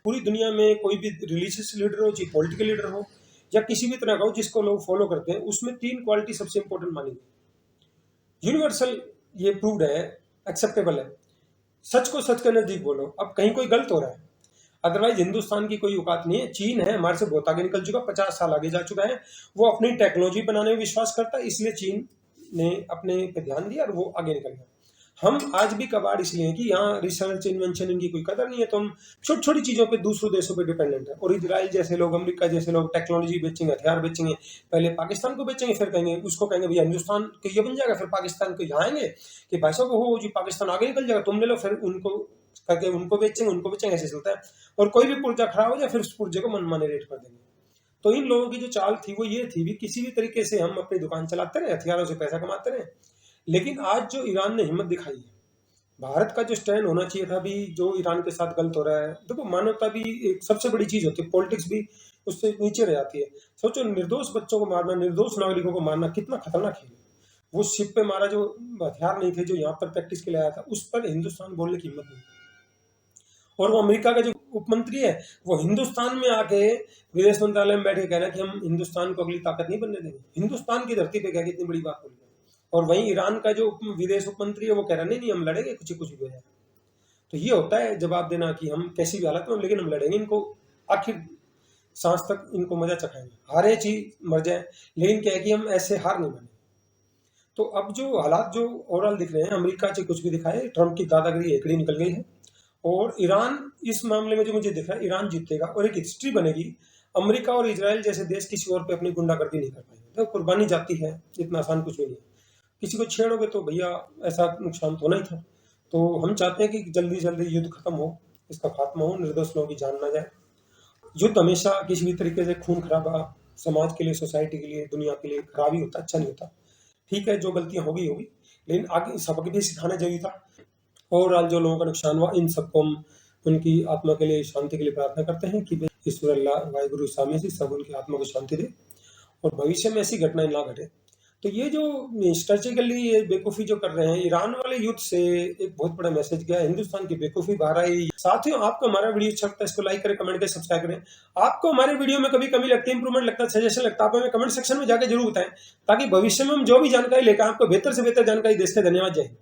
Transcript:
पूरी दुनिया में कोई भी रिलीजियस लीडर हो, चाहे पॉलिटिकल लीडर हो या किसी भी तरह का हो जिसको लोग फॉलो करते हैं, उसमें 3 क्वालिटी सबसे इंपॉर्टेंट मानी गई। यूनिवर्सल ये प्रूव्ड है, एक्सेप्टेबल है। सच को सच के नजदीक बोलो, अब कहीं कोई गलत हो रहा है, अदरवाइज हिंदुस्तान की कोई औकात नहीं है। चीन है हमारे से बहुत आगे निकल चुका, 50 साल आगे जा चुका है। वो अपनी टेक्नोलॉजी बनाने में विश्वास करता है, इसलिए चीन ने अपने पे ध्यान दिया और वो आगे निकल गया। हम आज भी कबाड़ इसलिए हैं कि यहाँ रिसर्च इन्वेंशन इनकी कोई कदर नहीं है, तो हम छोटी छोटी चीजों पे दूसरों देशों पे डिपेंडेंट है। और इजराइल जैसे लोग, अमेरिका जैसे लोग टेक्नोलॉजी बेचेंगे, हथियार बेचेंगे, पहले पाकिस्तान को बेचेंगे, फिर कहेंगे उसको, कहेंगे भैया हिंदुस्तान के ये बन जाएगा, फिर पाकिस्तान को यहाँ आएंगे कि भाई साहब हो जी पाकिस्तान आगे निकल जाएगा, तुम ले लो, फिर उनको करके उनको बेचेंगे, ऐसे चलता है। और कोई भी पुर्जा खराब हो जाए फिर उस पुर्जे को मनमाने रेट कर देंगे। तो इन लोगों की जो चाल थी वो ये थी भी किसी भी तरीके से हम अपनी दुकान चलाते रहे, हथियारों से पैसा कमाते रहे। लेकिन आज जो ईरान ने हिम्मत दिखाई है, भारत का जो स्टैंड होना चाहिए था भी, जो ईरान के साथ गलत हो रहा है, देखो मानवता भी एक सबसे बड़ी चीज होती है, पॉलिटिक्स भी उससे नीचे रह जाती है। सोचो निर्दोष बच्चों को मारना, निर्दोष नागरिकों को मारना कितना खतरनाक है। वो शिप पे मारा, जो हथियार नहीं थे, जो यहाँ पर प्रैक्टिस के लिए आया था, उस पर हिंदुस्तान बोलने की हिम्मत नहीं। और वो अमेरिका का जो उप मंत्री है, वो हिंदुस्तान में आके विदेश मंत्रालय में बैठे कह रहा है कि हम हिंदुस्तान को अगली ताकत नहीं बनने देंगे। हिंदुस्तान की धरती पे क्या कितनी बड़ी बात बोल रहे हैं। और वहीं ईरान का जो विदेश उप मंत्री है वो कह रहा नहीं नहीं हम लड़ेंगे, कुछ भी हो जाए। तो ये होता है जवाब देना कि हम कैसी भी हालत में, लेकिन हम लड़ेंगे, इनको आखिर सांस तक इनको मजा चखाएंगे, हारे चीज मर जाए, लेकिन क्या है कि हम ऐसे हार नहीं मानेंगे। तो अब जो हालात जो ओवरऑल दिख रहे हैं, अमेरिका से कुछ भी दिखाए, ट्रंप की दादागिरी एकड़ी निकल गई है। और ईरान इस मामले में जो मुझे दिख रहा है, ईरान जीतेगा और एक हिस्ट्री बनेगी। अमेरिका और इजराइल जैसे देश किसी और पे अपनी गुंडागर्दी नहीं कर पाएंगे। तो कुर्बानी जाती है, इतना आसान कुछ भी नहीं है। किसी को छेड़ोगे तो भैया ऐसा नुकसान तो होना ही था। तो हम चाहते हैं कि जल्दी जल्दी युद्ध खत्म हो, इसका खात्मा हो, निर्दोष लोगों की जान ना जाए। युद्ध हमेशा किसी भी तरीके से खून खराबा समाज के लिए, सोसाइटी के लिए, दुनिया के लिए खराब ही होता, अच्छा नहीं होता। ठीक है, जो गलतियां होगी होगी, लेकिन आगे सबक भी सिखाना जरूरी था। ओवरऑल जो लोगों का नुकसान हुआ, इन सबको हम उनकी आत्मा के लिए, शांति के लिए प्रार्थना करते हैं कि ईश्वर अल्लाह वाहिगुरु स्वामी से सब उनकी आत्मा को शांति दे और भविष्य में ऐसी घटनाएं ना घटे। तो ये जो स्ट्रेटेजिकली ये बेवकूफ़ी जो कर रहे हैं, ईरान वाले युद्ध से एक बहुत बड़ा मैसेज गया, हिंदुस्तान की बेवकूफ़ी बाहर आई। साथियों, आपको हमारा वीडियो अच्छा लगता है, इसको लाइक करें, कमेंट करें, सब्सक्राइब करें। आपको हमारे वीडियो में कभी कमी लगती है, इंप्रूवमेंट लगता है, सजेशन लगता है, आप हमें कमेंट सेक्शन में जाकर जरूर बताएं, ताकि भविष्य में हम जो भी जानकारी लेकर आपको बेहतर से बेहतर जानकारी दे सकें। धन्यवाद, जय हिंद।